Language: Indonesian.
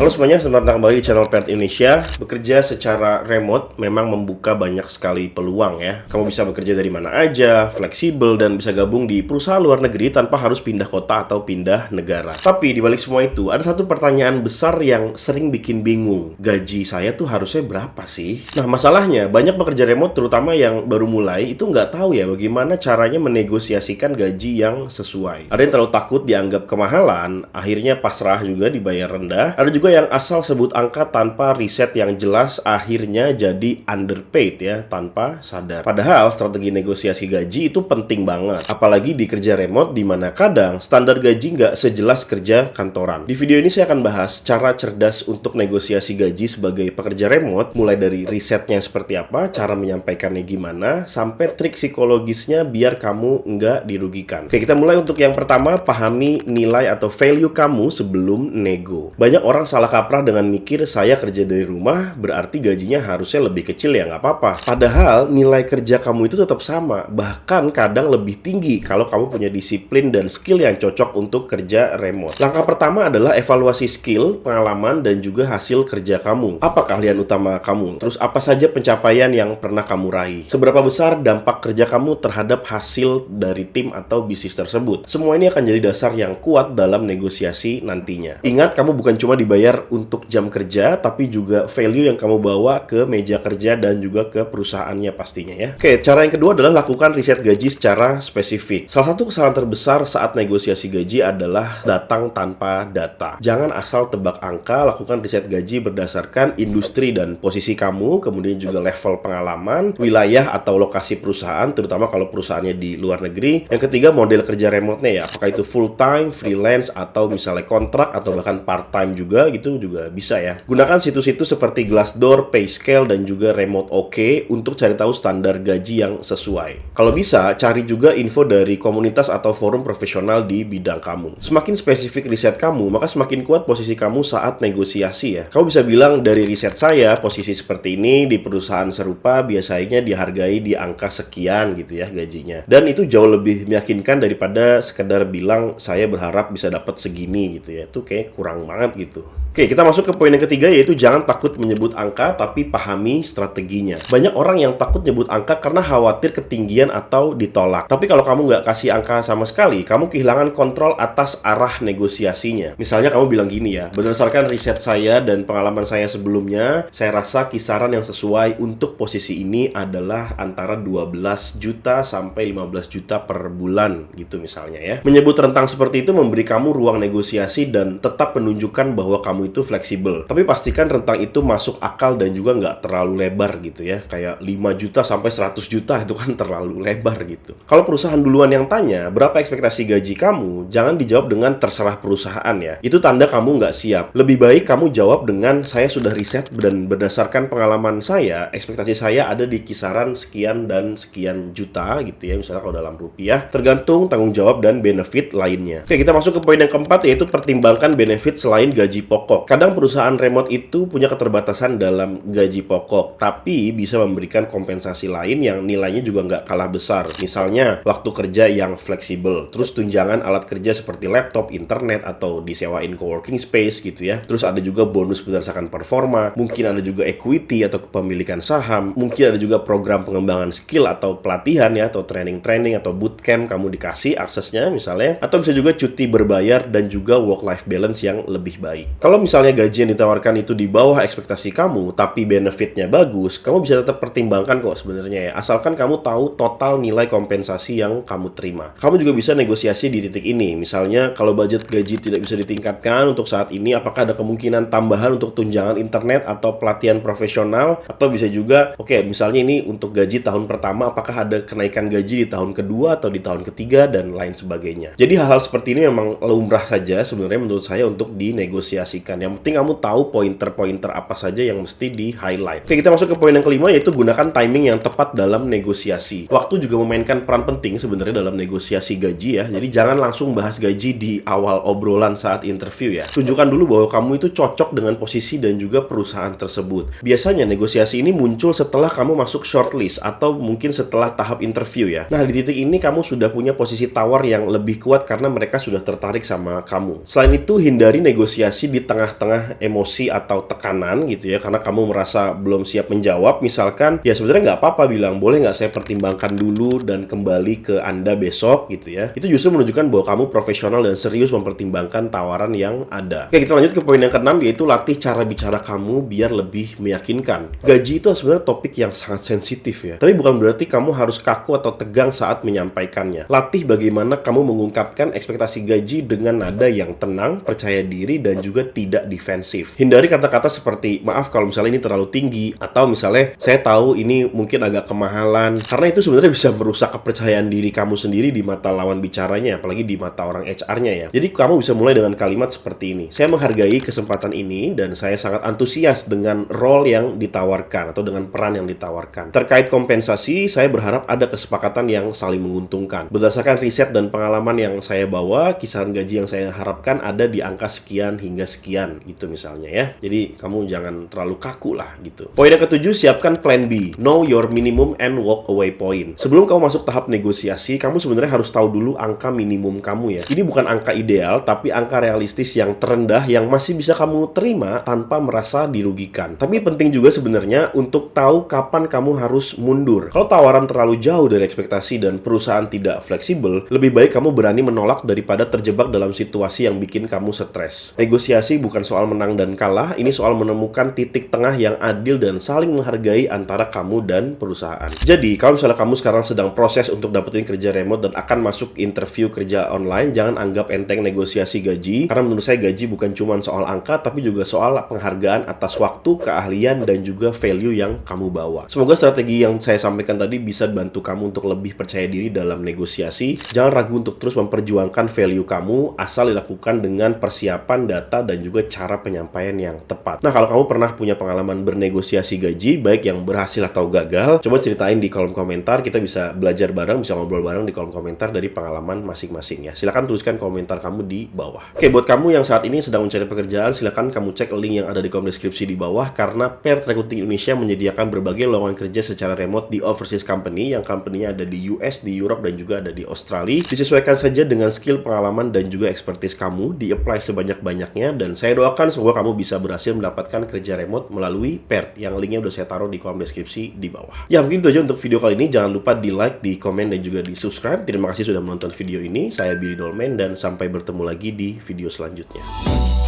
Halo semuanya, selamat datang kembali di channel Pet Indonesia. Bekerja secara remote memang membuka banyak sekali peluang ya. Kamu bisa bekerja dari mana aja, fleksibel, dan bisa gabung di perusahaan luar negeri tanpa harus pindah kota atau pindah negara. Tapi di balik semua itu, ada satu pertanyaan besar yang sering bikin bingung. Gaji saya tuh harusnya berapa sih? Nah, masalahnya banyak pekerja remote, terutama yang baru mulai, itu nggak tahu ya bagaimana caranya menegosiasikan gaji yang sesuai. Ada yang terlalu takut dianggap kemahalan, akhirnya pasrah juga dibayar rendah. Ada juga yang asal sebut angka tanpa riset yang jelas, akhirnya jadi underpaid ya, tanpa sadar. Padahal strategi negosiasi gaji itu penting banget, apalagi di kerja remote di mana kadang standar gaji nggak sejelas kerja kantoran. Di video ini saya akan bahas cara cerdas untuk negosiasi gaji sebagai pekerja remote, mulai dari risetnya seperti apa, cara menyampaikannya gimana, sampai trik psikologisnya biar kamu nggak dirugikan. Oke, kita mulai. Untuk yang pertama, pahami nilai atau value kamu sebelum nego. Banyak orang salah kaprah dengan mikir saya kerja dari rumah berarti gajinya harusnya lebih kecil ya, nggak apa-apa. Padahal nilai kerja kamu itu tetap sama, bahkan kadang lebih tinggi kalau kamu punya disiplin dan skill yang cocok untuk kerja remote. Langkah pertama adalah evaluasi skill, pengalaman, dan juga hasil kerja kamu. Apa keahlian utama kamu? Terus apa saja pencapaian yang pernah kamu raih? Seberapa besar dampak kerja kamu terhadap hasil dari tim atau bisnis tersebut? Semua ini akan jadi dasar yang kuat dalam negosiasi nantinya. Ingat, kamu bukan cuma dibayar untuk jam kerja, tapi juga value yang kamu bawa ke meja kerja dan juga ke perusahaannya pastinya ya. Oke, cara yang kedua adalah lakukan riset gaji secara spesifik. Salah satu kesalahan terbesar saat negosiasi gaji adalah datang tanpa data. Jangan asal tebak angka, lakukan riset gaji berdasarkan industri dan posisi kamu, kemudian juga level pengalaman, wilayah atau lokasi perusahaan, terutama kalau perusahaannya di luar negeri. Yang ketiga, model kerja remote-nya ya, apakah itu full time, freelance, atau misalnya kontrak, atau bahkan part time juga, gitu juga bisa ya. Gunakan situs-situs seperti Glassdoor, Payscale, dan juga Remote OK untuk cari tahu standar gaji yang sesuai. Kalau bisa, cari juga info dari komunitas atau forum profesional di bidang kamu. Semakin spesifik riset kamu, maka semakin kuat posisi kamu saat negosiasi ya. Kamu bisa bilang, dari riset saya, posisi seperti ini di perusahaan serupa biasanya dihargai di angka sekian gitu ya gajinya. Dan itu jauh lebih meyakinkan daripada sekedar bilang saya berharap bisa dapat segini gitu ya. Itu kayak kurang banget gitu. Oke, kita masuk ke poin yang ketiga, yaitu jangan takut menyebut angka, tapi pahami strateginya. Banyak orang yang takut nyebut angka karena khawatir ketinggian atau ditolak. Tapi kalau kamu nggak kasih angka sama sekali, kamu kehilangan kontrol atas arah negosiasinya. Misalnya kamu bilang gini ya, berdasarkan riset saya dan pengalaman saya sebelumnya, saya rasa kisaran yang sesuai untuk posisi ini adalah antara 12 juta sampai 15 juta per bulan gitu misalnya ya. Menyebut rentang seperti itu memberi kamu ruang negosiasi dan tetap menunjukkan bahwa kamu itu fleksibel. Tapi pastikan rentang itu masuk akal dan juga nggak terlalu lebar gitu ya. Kayak 5 juta sampai 100 juta itu kan terlalu lebar gitu. Kalau perusahaan duluan yang tanya berapa ekspektasi gaji kamu, jangan dijawab dengan terserah perusahaan ya. Itu tanda kamu nggak siap. Lebih baik kamu jawab dengan saya sudah riset dan berdasarkan pengalaman saya, ekspektasi saya ada di kisaran sekian dan sekian juta gitu ya. Misalnya kalau dalam rupiah, tergantung tanggung jawab dan benefit lainnya. Oke, kita masuk ke poin yang keempat, yaitu pertimbangkan benefit selain gaji pokok. Kadang perusahaan remote itu punya keterbatasan dalam gaji pokok, tapi bisa memberikan kompensasi lain yang nilainya juga nggak kalah besar. Misalnya, waktu kerja yang fleksibel, terus tunjangan alat kerja seperti laptop, internet, atau disewain coworking space gitu ya. Terus ada juga bonus berdasarkan performa, mungkin ada juga equity atau kepemilikan saham, mungkin ada juga program pengembangan skill atau pelatihan ya, atau training atau bootcamp kamu dikasih aksesnya misalnya, atau bisa juga cuti berbayar dan juga work-life balance yang lebih baik. Kalau misalnya gaji yang ditawarkan itu di bawah ekspektasi kamu, tapi benefitnya bagus, kamu bisa tetap pertimbangkan kok sebenarnya ya. Asalkan kamu tahu total nilai kompensasi yang kamu terima. Kamu juga bisa negosiasi di titik ini. Misalnya, kalau budget gaji tidak bisa ditingkatkan untuk saat ini, apakah ada kemungkinan tambahan untuk tunjangan internet atau pelatihan profesional? Atau bisa juga, oke, misalnya ini untuk gaji tahun pertama, apakah ada kenaikan gaji di tahun kedua atau di tahun ketiga, dan lain sebagainya. Jadi hal-hal seperti ini memang lumrah saja sebenarnya menurut saya untuk dinegosiasikan. Yang penting kamu tahu pointer-pointer apa saja yang mesti di-highlight. Oke, kita masuk ke poin yang kelima, yaitu gunakan timing yang tepat dalam negosiasi. Waktu juga memainkan peran penting sebenarnya dalam negosiasi gaji ya. Jadi jangan langsung bahas gaji di awal obrolan saat interview ya. Tunjukkan dulu bahwa kamu itu cocok dengan posisi dan juga perusahaan tersebut. Biasanya negosiasi ini muncul setelah kamu masuk shortlist atau mungkin setelah tahap interview ya. Nah, di titik ini kamu sudah punya posisi tawar yang lebih kuat karena mereka sudah tertarik sama kamu. Selain itu, hindari negosiasi di tengah tengah-tengah emosi atau tekanan gitu ya, karena kamu merasa belum siap menjawab misalkan, ya sebenarnya nggak apa-apa bilang, boleh nggak saya pertimbangkan dulu dan kembali ke Anda besok gitu ya. Itu justru menunjukkan bahwa kamu profesional dan serius mempertimbangkan tawaran yang ada. Oke, kita lanjut ke poin yang keenam, yaitu latih cara bicara kamu biar lebih meyakinkan. Gaji itu sebenarnya topik yang sangat sensitif ya, tapi bukan berarti kamu harus kaku atau tegang saat menyampaikannya. Latih bagaimana kamu mengungkapkan ekspektasi gaji dengan nada yang tenang, percaya diri, dan juga tidak defensif. Hindari kata-kata seperti, maaf kalau misalnya ini terlalu tinggi, atau misalnya, saya tahu ini mungkin agak kemahalan, karena itu sebenarnya bisa merusak kepercayaan diri kamu sendiri di mata lawan bicaranya, apalagi di mata orang HR-nya ya. Jadi kamu bisa mulai dengan kalimat seperti ini, saya menghargai kesempatan ini, dan saya sangat antusias dengan role yang ditawarkan, atau dengan peran yang ditawarkan. Terkait kompensasi, saya berharap ada kesepakatan yang saling menguntungkan. Berdasarkan riset dan pengalaman yang saya bawa, kisaran gaji yang saya harapkan ada di angka sekian hingga sekian, gitu misalnya ya. Jadi kamu jangan terlalu kaku lah gitu. Poin yang ketujuh, siapkan plan B. Know your minimum and walk away point. Sebelum kamu masuk tahap negosiasi, kamu sebenarnya harus tahu dulu angka minimum kamu ya. Ini bukan angka ideal, tapi angka realistis yang terendah yang masih bisa kamu terima tanpa merasa dirugikan. Tapi penting juga sebenarnya untuk tahu kapan kamu harus mundur. Kalau tawaran terlalu jauh dari ekspektasi dan perusahaan tidak fleksibel, lebih baik kamu berani menolak daripada terjebak dalam situasi yang bikin kamu stres. Negosiasi bukan soal menang dan kalah, ini soal menemukan titik tengah yang adil dan saling menghargai antara kamu dan perusahaan. Jadi, kalau misalnya kamu sekarang sedang proses untuk dapetin kerja remote dan akan masuk interview kerja online, jangan anggap enteng negosiasi gaji, karena menurut saya gaji bukan cuma soal angka, tapi juga soal penghargaan atas waktu, keahlian, dan juga value yang kamu bawa. Semoga strategi yang saya sampaikan tadi bisa bantu kamu untuk lebih percaya diri dalam negosiasi. Jangan ragu untuk terus memperjuangkan value kamu, asal dilakukan dengan persiapan data dan juga cara penyampaian yang tepat. Nah, kalau kamu pernah punya pengalaman bernegosiasi gaji, baik yang berhasil atau gagal, coba ceritain di kolom komentar. Kita bisa belajar bareng, bisa ngobrol bareng di kolom komentar dari pengalaman masing-masing ya. Silahkan tuliskan komentar kamu di bawah. Oke, buat kamu yang saat ini sedang mencari pekerjaan, silahkan kamu cek link yang ada di kolom deskripsi di bawah, karena Paired Recruiting Indonesia menyediakan berbagai lowongan kerja secara remote di overseas company, yang company-nya ada di US, di Europe, dan juga ada di Australia. Disesuaikan saja dengan skill, pengalaman, dan juga expertise kamu, di-apply sebanyak-banyaknya, dan saya doakan semoga kamu bisa berhasil mendapatkan kerja remote melalui Paired, yang linknya udah saya taruh di kolom deskripsi di bawah. Ya, mungkin itu aja untuk video kali ini. Jangan lupa di like, di komen, dan juga di subscribe. Terima kasih sudah menonton video ini. Saya Billy Dolmen, dan sampai bertemu lagi di video selanjutnya.